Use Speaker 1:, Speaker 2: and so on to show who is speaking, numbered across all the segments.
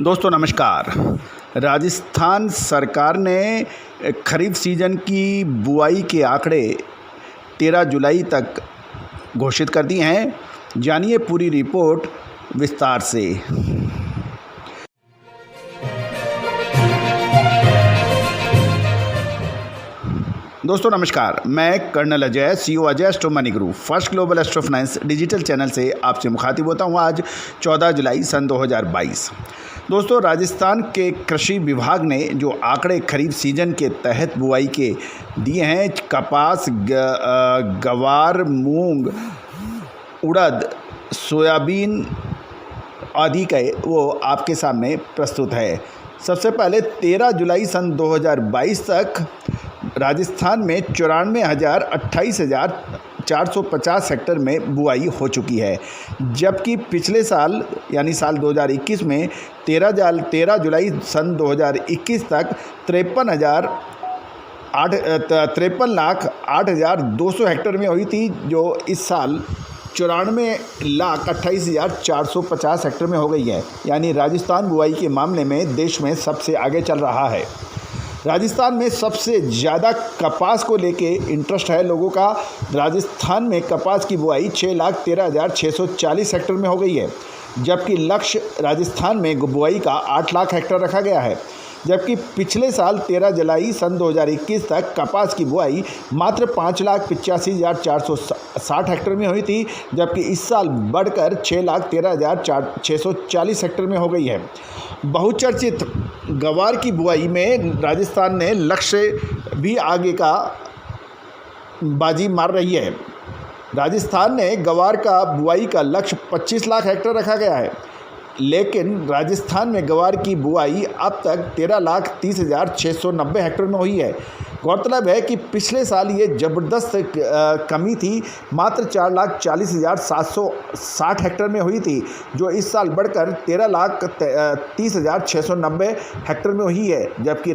Speaker 1: दोस्तों नमस्कार। राजस्थान सरकार ने खरीफ सीजन की बुआई के आंकड़े 13 जुलाई तक घोषित कर दिए हैं। जानिए पूरी रिपोर्ट विस्तार से। दोस्तों नमस्कार, मैं colonel Ajay, CEO Ajay astro money group first global astro finance digital channel से आपसे मुखातिब होता हूँ। आज 14 जुलाई सन 2022। दोस्तों, राजस्थान के कृषि विभाग ने जो आंकड़े खरीफ सीजन के तहत बुआई के दिए हैं, कपास, गवार, मूंग, उड़द, सोयाबीन आदि का वो आपके सामने प्रस्तुत है। सबसे पहले 13 जुलाई सन 2022 तक राजस्थान में 28,450 हेक्टेयर में बुआई हो चुकी है, जबकि पिछले साल यानी साल 2021 में 13 जुलाई सन 2021 तक 53,08,200 हेक्टेयर में हुई थी, जो इस साल 94,28,450 हेक्टेयर में हो गई है। यानी राजस्थान बुआई के मामले में देश में सबसे आगे चल रहा है। राजस्थान में सबसे ज़्यादा कपास को लेके इंटरेस्ट है लोगों का। राजस्थान में कपास की बुआई 6,13,640 हेक्टेयर में हो गई है, जबकि लक्ष्य राजस्थान में बुआई का 8 लाख हेक्टेयर रखा गया है। जबकि पिछले साल 13 जुलाई सन 2021 तक कपास की बुआई मात्र 5,85,460 हेक्टेयर में हुई थी, जबकि इस साल बढ़कर 6,13,640 हेक्टेयर में हो गई है। बहुचर्चित गवार की बुआई में राजस्थान ने लक्ष्य भी आगे का बाजी मार रही है। राजस्थान ने गवार का बुआई का लक्ष्य 25 लाख हेक्टेयर रखा गया है, लेकिन राजस्थान में गवार की बुआई अब तक 13,30,690 हेक्टेयर में हुई है। गौरतलब है कि पिछले साल ये ज़बरदस्त कमी थी, मात्र 4,40,760 हेक्टेयर में हुई थी, जो इस साल बढ़कर 13,30,690 हेक्टेयर में हुई है। जबकि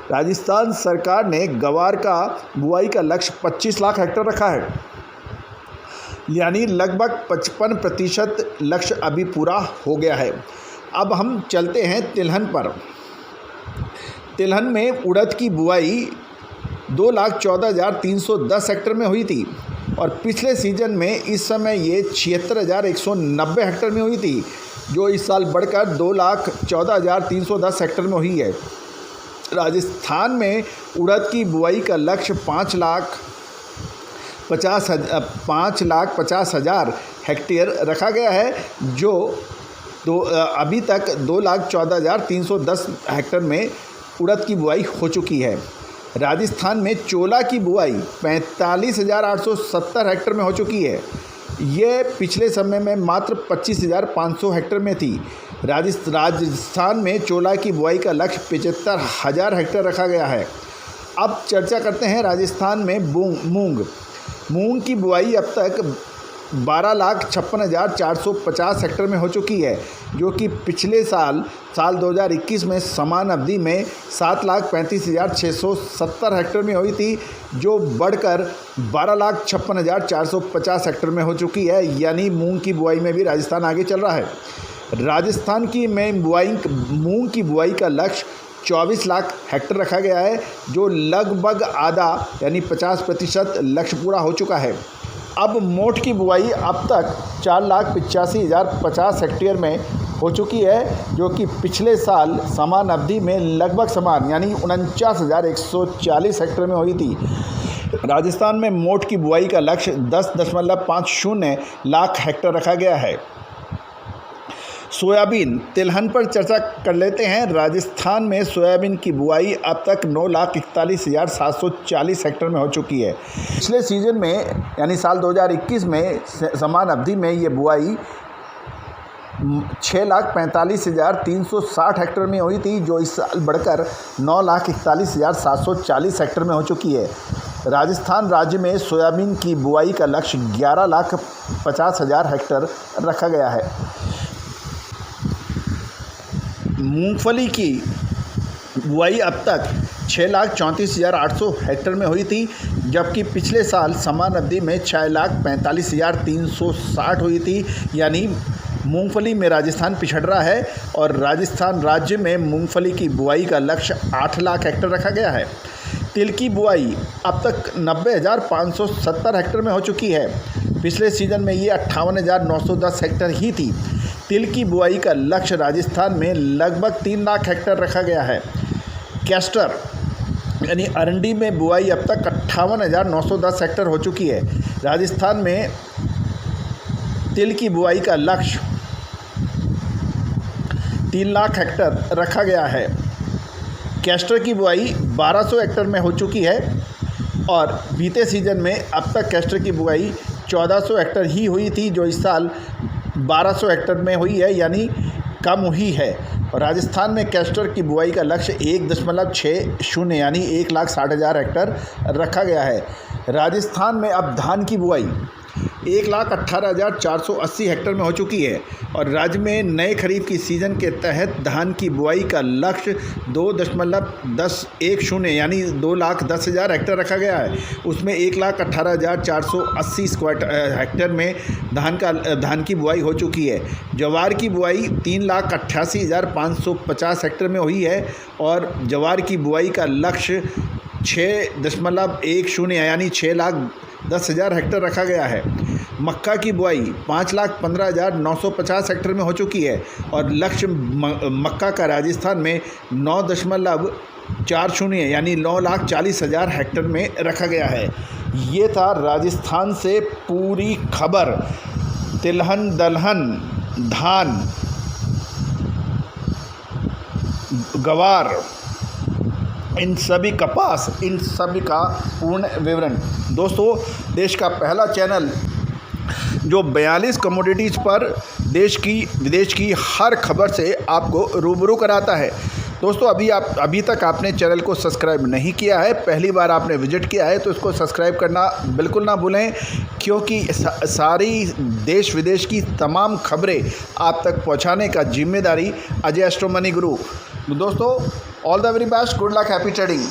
Speaker 1: राजस्थान सरकार ने गवार का बुआई का लक्ष्य 25 लाख हेक्टेयर रखा है, यानी लगभग 55% लक्ष्य अभी पूरा हो गया है। अब हम चलते हैं तिलहन पर। तिलहन में उड़द की बुआई 2,14,310 हेक्टेयर में हुई थी और पिछले सीजन में इस समय ये 76,190 हेक्टेयर में हुई थी, जो इस साल बढ़कर 2,14,310 हेक्टेयर में हुई है। राजस्थान में उड़द की बुआई का लक्ष्य 5,50,000 हेक्टेयर रखा गया है, जो अभी तक 2,14,310 हेक्टेयर में उड़द की बुआई हो चुकी है। राजस्थान में चोला की बुआई 45,870 हेक्टेयर में हो चुकी है। ये पिछले समय में मात्र 25,500 हेक्टेयर में थी। राजस्थान में चोला की बुआई का लक्ष्य 75,000 हेक्टेयर रखा गया है। अब चर्चा करते हैं राजस्थान में मूंग की बुआई अब तक 12,56,450 हेक्टेयर में हो चुकी है, जो कि पिछले साल 2021 में समान अवधि में 7,35,670 हेक्टेयर में हुई थी, जो बढ़कर 12,56,450 हेक्टेयर में हो चुकी है। यानी मूंग की बुआई में भी राजस्थान आगे चल रहा है। राजस्थान की मूंग की बुआई का लक्ष्य 24 लाख हेक्टेयर रखा गया है, जो लगभग आधा यानी 50% लक्ष्य पूरा हो चुका है। अब मोठ की बुआई अब तक 4,85,050 हेक्टेयर में हो चुकी है, जो कि पिछले साल समान अवधि में लगभग समान यानी 49,140 हेक्टेयर में हुई थी। राजस्थान में मोठ की बुआई का लक्ष्य 10.50 लाख हेक्टेयर रखा गया है। सोयाबीन तिलहन पर चर्चा कर लेते हैं। राजस्थान में सोयाबीन की बुआई अब तक 9,41,740 हेक्टेयर में हो चुकी है। पिछले सीजन में यानी साल 2021 में समान अवधि में ये बुआई 6,45,360 हेक्टेयर में हुई थी, जो इस साल बढ़कर 9,41,740 हेक्टेयर में हो चुकी है। राजस्थान राज्य में सोयाबीन की बुआई का लक्ष्य 11,50,000 हेक्टेयर रखा गया है। मूंगफली की बुआई अब तक 6,34,800 हेक्टेयर में हुई थी, जबकि पिछले साल समान अवधि में 6,45,360 हुई थी, यानी मूंगफली में राजस्थान पिछड़ रहा है और राजस्थान राज्य में मूंगफली की बुआई का लक्ष्य 8 लाख हेक्टेयर रखा गया है। तिल की बुआई अब तक 90,570 हेक्टेयर में हो चुकी है। पिछले सीजन में ये 58,910 हेक्टेयर ही थी। तिल की बुआई का लक्ष्य राजस्थान में लगभग 3 लाख हेक्टेयर रखा गया है। कैस्टर यानी अरंडी में बुआई अब तक 58,910 हेक्टेयर हो चुकी है। राजस्थान में तिल की बुआई का लक्ष्य 3 लाख हेक्टेयर रखा गया है। कैस्टर की बुआई 1200 हेक्टेयर में हो चुकी है और बीते सीजन में अब तक कैस्टर की बुआई 1400 हेक्टेयर ही हुई थी, जो इस साल 1200 हेक्टेयर में हुई है, यानी कम हुई है। और राजस्थान में कैस्टर की बुआई का लक्ष्य 1.60 यानी 1,60,000 हेक्टेयर रखा गया है। राजस्थान में अब धान की बुआई 1,18,480 हेक्टेयर में हो चुकी है और राज्य में नए खरीफ की सीज़न के तहत धान की बुआई का लक्ष्य 2.10 यानी 2,10,000 हेक्टेयर रखा गया है। उसमें 1,18,480 हेक्टेयर में धान की बुआई हो चुकी है। ज्वार की बुआई 3,88,550 हेक्टेयर में हुई है और ज्वार की बुआई का लक्ष्य 6.10 यानी 6,10,000 हेक्टेयर रखा गया है। मक्का की बुआई 5,15,950 हेक्टेयर में हो चुकी है और लक्ष्य मक्का का राजस्थान में 9.40 यानी 9,40,000 हेक्टेयर में रखा गया है। ये था राजस्थान से पूरी खबर। तिलहन, दलहन, धान, गवार, इन सभी कपास, इन सभी का पूर्ण विवरण। दोस्तों, देश का पहला चैनल जो 42 कमोडिटीज़ पर देश की विदेश की हर खबर से आपको रूबरू कराता है। दोस्तों, अभी तक आपने चैनल को सब्सक्राइब नहीं किया है, पहली बार आपने विजिट किया है, तो इसको सब्सक्राइब करना बिल्कुल ना भूलें, क्योंकि सारी देश विदेश की तमाम खबरें आप तक पहुंचाने का जिम्मेदारी अजय एस्ट्रो मनी गुरु। दोस्तों, all the very best, good luck, happy trading.